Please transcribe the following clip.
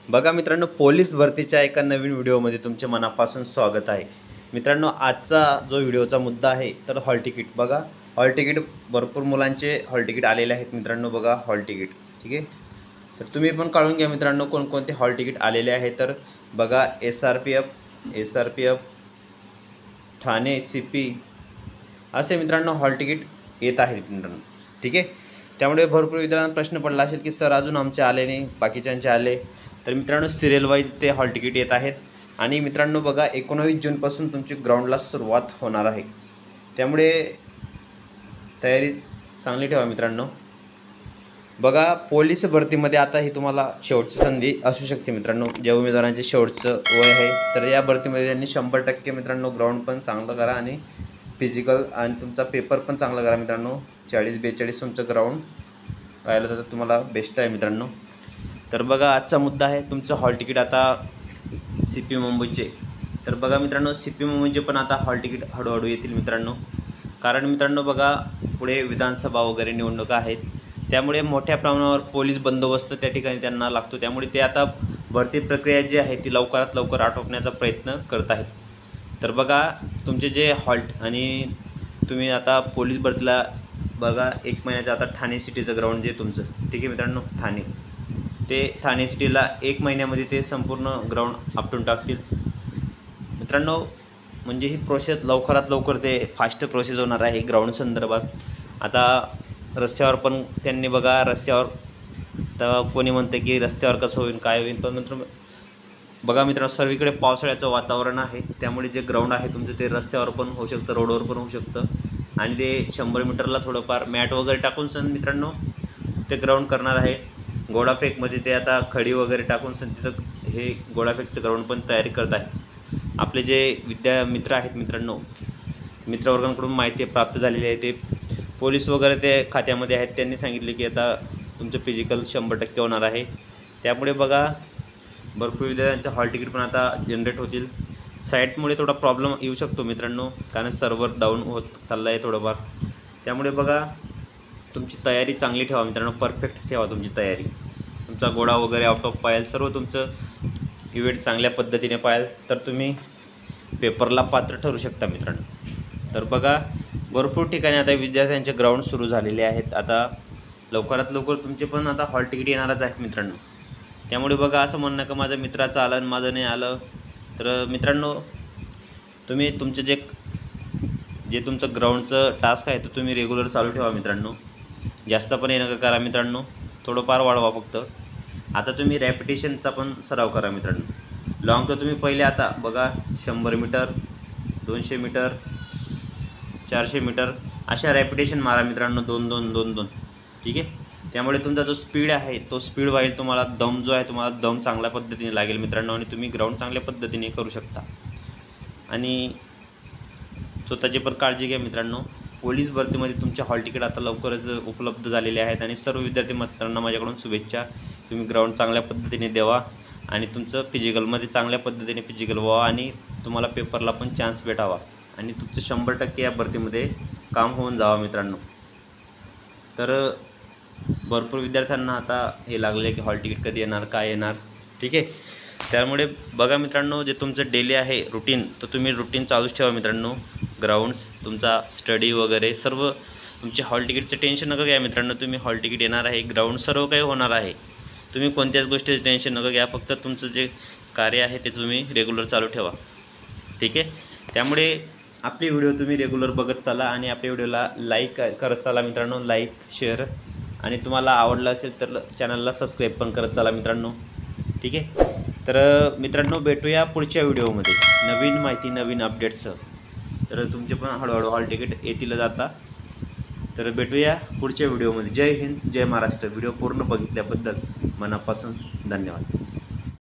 बघा मित्रांनो, पोलीस भरतीच्या एका नवीन व्हिडिओमध्ये तुमचे मनापासून स्वागत आहे। मित्रांनो, आजचा जो व्हिडिओचा मुद्दा आहे तर हॉल तिकीट। बघा, हॉल तिकीट भरपूर मुलांचे हॉल तिकीट आलेले आहेत मित्रांनो। बघा हॉल तिकीट, ठीक आहे। तर तुम्ही पण काढून घ्या मित्रांनो कोणकोणते हॉल तिकीट आलेले आहे। तर बघा एसआरपीएफ, ठाणे सीपी असे मित्रांनो हॉल तिकीट येत आहेत मित्रांनो, ठीक आहे। त्यामुळे भरपूर विद्यार्थ्यांना प्रश्न पडला असेल की सर अजून आमचे आले नाही, बाकीच्यांचे आले। तर मित्रांनो, सिरियल वाईज ते हॉल तिकीट येत आहेत। आणि मित्रांनो बघा, 19 जूनपासून तुमची ग्राउंडला सुरुवात होणार आहे, त्यामुळे तयारी चांगली ठेवा मित्रांनो। बघा, पोलीस भरतीमध्ये आता ही तुम्हाला शेवटची संधी असू शकते मित्रांनो। ज्या उमेदवारांचे शेवटचं वय आहे तर या भरतीमध्ये त्यांनी 100% मित्रांनो ग्राउंड पण चांगलं करा आणि फिजिकल आणि तुमचा पेपर पण चांगला करा मित्रांनो। 40-42 तुमचं ग्राउंड राहिलं तर तुम्हाला बेस्ट आहे मित्रांनो। तर बघा, आजचा मुद्दा आहे तुमचं हॉल तिकीट आता सीपी मुंबईचे। तर बघा मित्रांनो, सीपी मुंबईचे पण आता हॉल तिकीट हळूहळू येतील मित्रांनो। कारण मित्रांनो बघा, पुढे विधानसभा वगैरे निवडणुका आहेत, त्यामुळे मोठ्या प्रमाणावर पोलीस बंदोबस्त त्या ठिकाणी त्यांना लागतो। त्यामुळे ते आता भरती प्रक्रिया जी आहे ती लवकरात लवकर आटोपण्याचा प्रयत्न करत आहेत। तर बघा, तुमचे जे हॉल्ट आणि तुम्ही आता पोलीस भरतीला बघा 1 महिन्याचं आता ठाणे सिटीचं ग्राउंड जे तुमचं, ठीक आहे मित्रांनो, ठाणे सिटीला 1 महिन्यामध्ये ते संपूर्ण ग्राउंड आपटून टाकतील मित्रांनो। म्हणजे ही प्रोसेस लवकरात लवकर ते फास्ट प्रोसेस होणार आहे ग्राउंड संदर्भात। आता रस्त्यावर पण त्यांनी बघा, रस्त्यावर तर कोणी म्हणते की रस्त्यावर कसं होईल काय होईल, पण मित्र बघा मित्रांनो, सर्वीकडे पावसाळ्याचं वातावरण आहे, त्यामुळे जे ग्राउंड आहे तुमचं ते रस्त्यावर पण होऊ शकतं, रोडवर पण होऊ शकतं। आणि ते 100 मीटरला थोडंफार मॅट वगैरे टाकून सण मित्रांनो ते ग्राउंड करणार आहे। गोडाफेकमध्ये ते आता खडी वगैरे टाकून सण तिथं हे गोडाफेकचं ग्राउंड पण तयारी करत आहे। आपले जे मित्र आहेत मित्रांनो, मित्रवर्गांकडून माहिती प्राप्त झालेली आहे, ते पोलीस वगैरे ते खात्यामध्ये आहेत, त्यांनी सांगितले की आता तुमचं फिजिकल 100% होणार आहे। त्यामुळे बघा, भरपूर विद्यार्थ्यांचे हॉल तिकीट पण आता जनरेट होतील। साईटमुळे थोडा प्रॉब्लेम येऊ शकतो मित्रांनो, कारण सर्व्हर डाऊन होत चाललं आहे थोडंफार। त्यामुळे बघा, तुमची तयारी चांगली ठेवा मित्रांनो, परफेक्ट ठेवा तुमची तयारी। तुमचा गोडा वगैरे आउट ऑफ पाहिल, सर्व तुमचं इव्हेंट चांगल्या पद्धतीने पाहिल तर तुम्ही पेपरला पात्र ठरू शकता मित्रांनो। तर बघा, भरपूर ठिकाणी आता विद्यार्थ्यांचे ग्राउंड सुरू झालेले आहेत। आता लवकरात लवकर तुमचे पण आता हॉल तिकीट येणारच आहेत मित्रांनो। त्यामुळे बघा, असं म्हणणं का माझं मित्राचं आलं आणि माझं नाही आलं। तर मित्रांनो, तुम्ही तुमचं जे तुमचं ग्राउंडचं टास्क आहे तो तुम्ही रेग्युलर चालू ठेवा मित्रांनो। जास्त पण हे नका करा मित्रांनो, थोडंफार वाढवा फक्त। आता तुम्ही रॅपिटेशनचा पण सराव करा मित्रांनो। लॉंग तर तुम्ही पहिले आता बघा 100 मीटर, 200 मीटर, 400 मीटर अशा रॅपिटेशन मारा मित्रांनो, 2-2-2-2, ठीक आहे। त्यामुळे तुमचा जो स्पीड आहे तो स्पीड वाढेल, तुम्हाला दम जो आहे तुम्हाला दम चांगल्या पद्धतीने लागेल मित्रांनो, आणि तुम्ही ग्राउंड चांगल्या पद्धतीने करू शकता। आणि स्वतःची पण काळजी घ्या मित्रांनो। पोलीस भरतीमध्ये तुमचे हॉल तिकीट आता लवकरच उपलब्ध झालेले आहेत, आणि सर्व विद्यार्थी मित्रांना माझ्याकडून शुभेच्छा। तुम्ही ग्राउंड चांगल्या पद्धतीने द्यावा आणि तुमचं फिजिकलमध्ये चांगल्या पद्धतीने फिजिकल व्हावा, आणि तुम्हाला पेपरला पण चान्स भेटावा, आणि तुमचं 100% या भरतीमध्ये काम होऊन जावा मित्रांनो। तर भरपूर विद्यार्थ्यांना आता हे लागले की हॉल तिकीट कधी येणार, काय येणार, ठीक आहे। त्यामुळे बघा मित्रांनो, जे तुमचं डेली आहे रुटीन, तर तुम्ही रुटीन चालूच ठेवा मित्रांनो। ग्राउंड्स, तुमचा स्टडी वगैरे सर्व तुमचे हॉल तिकीटचं टेन्शन नका घ्या मित्रांनो। तुम्ही हॉल तिकीट येणार आहे, ग्राउंड सर्व काही होणार आहे, तुम्ही कोणत्याच गोष्टीचं टेन्शन नका घ्या। फक्त तुमचं जे कार्य आहे ते तुम्ही रेग्युलर चालू ठेवा, ठीक आहे। त्यामुळे आपली व्हिडिओ तुम्ही रेग्युलर बघत चाला, आणि आपल्या व्हिडिओला लाईक करत चाला मित्रांनो, लाईक शेअर, आणि तुम्हाला आवडलं असेल तर चॅनलला सबस्क्राईब पण करत चाला मित्रांनो, ठीक आहे। तर मित्रांनो, भेटूया पुढच्या व्हिडिओमध्ये नवीन माहिती, नवीन अपडेट्ससह। तर तुमचे पण हळूहळू हॉल तिकीट येतीलच आता। तर भेटूया पुढच्या व्हिडिओमध्ये। जय हिंद, जय महाराष्ट्र। व्हिडिओ पूर्ण बघितल्याबद्दल मनापासून धन्यवाद।